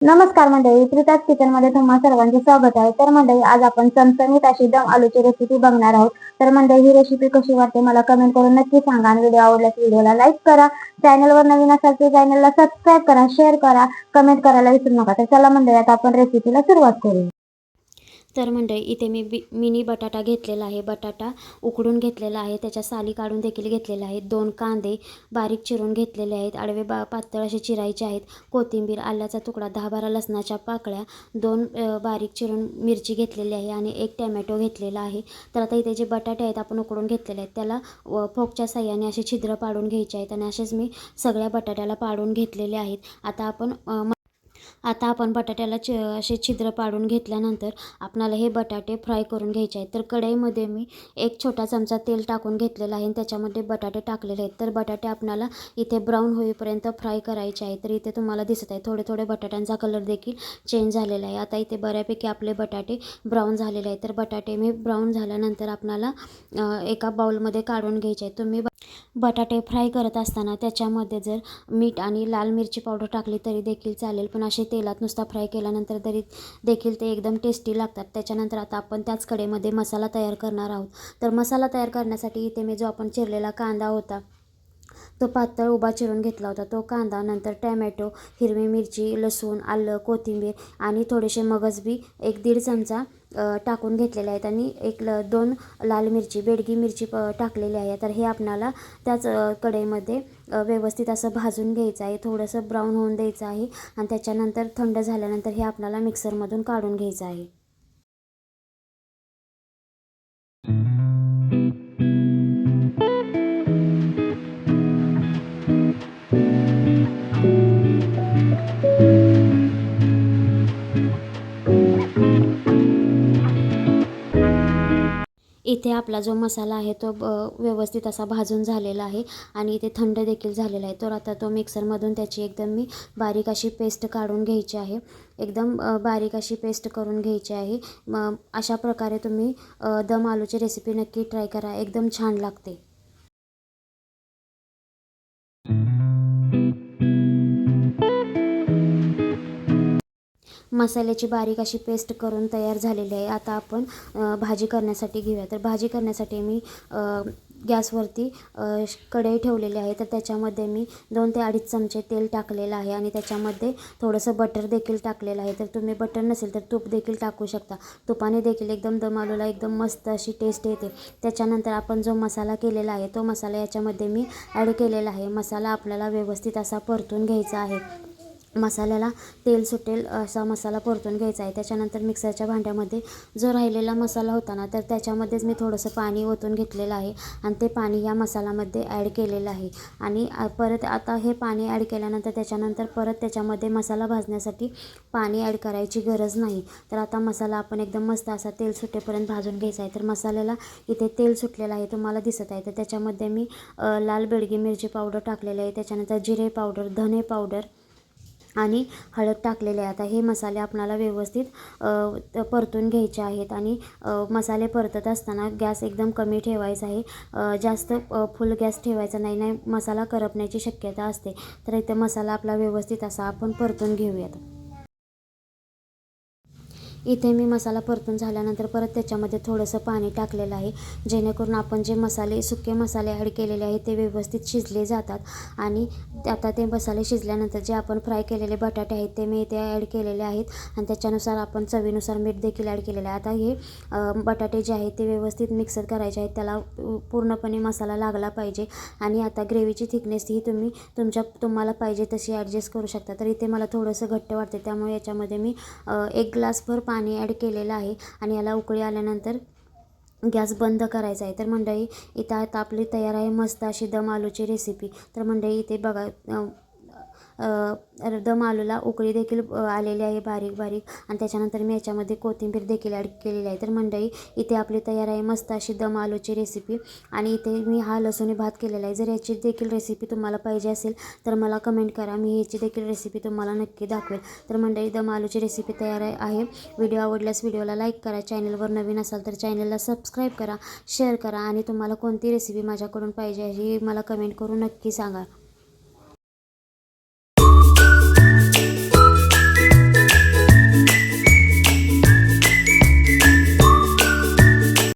नमस्कार मंडळी, प्रीताज किचन मध्ये तुम्हा सर्वांचे स्वागत आहे. तर मंडळी, आज आपण चमचमीत अशी दम आलूची रेसिपी बघणार आहोत. तर मंडळी, ही रेसिपी कशी वाटते मला कमेंट करून नक्की सांगा आणि व्हिडिओ आवडल्यास व्हिडिओला लाईक करा. चॅनलवर नवीन असाल तर चॅनलला सबस्क्राईब करा, शेअर करा, कमेंट करायला विसरू नका. तर चला मंडळी, आता आपण रेसिपीला सुरुवात करूया. तर मंडळी, इथे मी मिनी बटाटा घेतलेला आहे. बटाटा उकडून घेतलेला आहे, त्याच्या साली काढून देखील घेतलेल्या आहेत. 2 कांदे बारीक चिरून घेतलेले आहेत, आडवे पातळ असे चिरायचे आहेत. कोथिंबीर, आल्याचा तुकडा, 10-12 लसणाच्या पाकळ्या, 2 बारीक चिरून मिरची घेतलेली आहे आणि 1 टॅमॅटो घेतलेला आहे. तर आता इथे जे बटाटे आहेत आपण उकडून घेतलेले आहेत, त्याला फोकच्या साह्याने असे छिद्र पाडून घ्यायचे आहेत आणि असेच मी सगळ्या बटाट्याला पाडून घेतलेले आहेत. आता आपण बटाट्याला असे छिद्र पाडून घेतल्यानंतर आपल्याला हे बटाटे फ्राय करून घ्यायचे आहेत. तर कढईमध्ये मी 1 छोटा चमचा तेल टाकून घेतलेला आहे आणि त्याच्यामध्ये बटाटे टाकलेले आहेत. तर बटाटे आपल्याला इथे ब्राऊन होईपर्यंत फ्राय करायचे आहे. तर इथे तुम्हाला दिसत आहे थोडे थोडे बटाट्यांचा कलर देखील चेंज झालेला आहे. आता इथे बऱ्यापैकी आपले बटाटे ब्राऊन झालेले आहेत. तर बटाटे मी ब्राऊन झाल्यानंतर आपल्याला एका बाउलमध्ये काढून घ्यायचे आहेत. तुम्ही बटाटे फ्राय करत असताना त्याच्यामध्ये जर मीठ आणि लाल मिरची पावडर टाकली तरी देखील चालेल, पण असे तेलात नुसता फ्राय केल्यानंतर तरी देखील ते एकदम टेस्टी लागतात. त्याच्यानंतर आता आपण त्याच कढईमध्ये मसाला तयार करणार आहोत. तर मसाला तयार करण्यासाठी इथे मी जो आपण चिरलेला कांदा होता तो पातळ उभा चिरून घेतला होता, तो कांदा, नंतर टॅमॅटो, हिरवी मिरची, लसूण, आलं, कोथिंबीर आणि थोडेसे मगजबी 1-1.5 चमचा टाकून घेतलेले आहेत आणि 2 लाल मिरची, बेडगी मिरची टाकलेली आहे. तर हे आपणाला त्याच कढईमध्ये व्यवस्थित असं भाजून घ्यायचं आहे, थोडंसं ब्राऊन होऊन द्यायचं आहे आणि त्याच्यानंतर थंड झाल्यानंतर हे आपल्याला मिक्सरमधून काढून घ्यायचं आहे. इथे आपला जो मसाला आहे तो व्यवस्थित असा भाजून झालेला आहे आणि इथे थंड देखील झालेला आहे. तर आता तो मिक्सरमधून त्याची एकदम मी बारीक अशी पेस्ट काढून घ्यायची आहे. एकदम बारीक अशी पेस्ट करून घ्यायची आहे. अशा प्रकारे तुम्ही दम आलूची रेसिपी नक्की ट्राय करा, एकदम छान लागते. मसाल्याची बारीक अशी पेस्ट करून तयार झालेली आहे. आता आपण भाजी करण्यासाठी घेऊया. तर भाजी करण्यासाठी मी गॅसवरती कढई ठेवलेली आहे. तर त्याच्यामध्ये मी 2 ते 2.5 चमचे तेल टाकलेलं आहे आणि त्याच्यामध्ये थोडंसं बटर देखील टाकलेलं आहे. तर तुम्ही बटर नसेल तर तूप देखील टाकू शकता. तुपाने देखील एकदम दम आलूला एकदम मस्त अशी टेस्ट येते. त्याच्यानंतर आपण जो मसाला केलेला आहे तो मसाला याच्यामध्ये मी ॲड केलेला आहे. मसाला आपल्याला व्यवस्थित असा परतून घ्यायचा आहे. मसाल्याला तेल सुटेल असा मसाला परतून घ्यायचा आहे. त्याच्यानंतर मिक्सरच्या भांड्यामध्ये जो राहिलेला मसाला होता ना, तर त्याच्यामध्येच मी थोडंसं पाणी ओतून घेतलेलं आहे आणि ते पाणी या मसाल्यामध्ये ॲड केलेलं आहे आणि परत आता हे पाणी ॲड केल्यानंतर त्याच्यानंतर परत त्याच्यामध्ये मसाला भाजण्यासाठी पाणी ॲड करायची गरज नाही. तर आता मसाला आपण एकदम मस्त असा तेल सुटेपर्यंत भाजून घ्यायचा आहे. तर मसाल्याला इथे तेल सुटलेलं आहे, तुम्हाला दिसत आहे. तर त्याच्यामध्ये मी लाल बेडगी मिरची पावडर टाकलेली आहे, त्याच्यानंतर जिरे पावडर, धने पावडर आणि हळद टाकलेले आहे. आता हे मसाले आपणाला व्यवस्थित परतून घ्यायचे आहेत आणि मसाले परतत असताना गॅस एकदम कमी ठेवायचा आहे. जास्त फुल गॅस ठेवायचा नाही, मसाला करपण्याची शक्यता असते. तर इथे मसाला आपला व्यवस्थित असा आपण परतून घेऊयात. इथे मी मसाला परतून झाल्यानंतर परत त्याच्यामध्ये थोडंसं पाणी टाकलेलं आहे, जेणेकरून आपण जे सुके मसाले ॲड केलेले आहेत ते व्यवस्थित शिजले जातात. आणि आता ते मसाले शिजल्यानंतर जे आपण फ्राय केलेले बटाटे आहेत ते मी इथे ॲड केलेले आहेत आणि त्याच्यानुसार आपण चवीनुसार मीठ देखील ॲड केलेलं आहे. आता हे बटाटे जे आहेत ते व्यवस्थित मिक्सर करायचे आहेत, त्याला पूर्णपणे मसाला लागला पाहिजे. आणि आता ग्रेव्हीची थिकनेस ही तुम्हाला पाहिजे तशी ॲडजस्ट करू शकता. तर इथे मला थोडंसं घट्ट वाटते, त्यामुळे याच्यामध्ये मी 1 ग्लासभर पाणी ॲड केलेलं आहे आणि याला उकळी आल्यानंतर गॅस बंद करायचा आहे. तर मंडळी, इथं आता आपली तयार आहे मस्त अशी दम आलूची रेसिपी. तर मंडळी, इथे बघा दम आलूला उकळी देखील आलेली आहे बारीक बारीक आणि त्याच्यानंतर मी याच्यामध्ये कोथिंबीर देखील ॲड केलेली आहे. तर मंडळी, इथे आपली तयार आहे मस्त अशी दम आलूची रेसिपी आणि इथे मी हा लसूणी भात केलेला आहे. जर याची देखील रेसिपी तुम्हाला पाहिजे असेल तर मला कमेंट करा, मी याची देखील रेसिपी तुम्हाला नक्की दाखवेल. तर मंडळी, दम आलूची रेसिपी तयार आहे. व्हिडिओ आवडल्यास व्हिडिओला लाईक करा, चॅनलवर नवीन असाल तर चॅनलला सबस्क्राईब करा, शेअर करा आणि तुम्हाला कोणती रेसिपी माझ्याकडून पाहिजे ही मला कमेंट करून नक्की सांगा.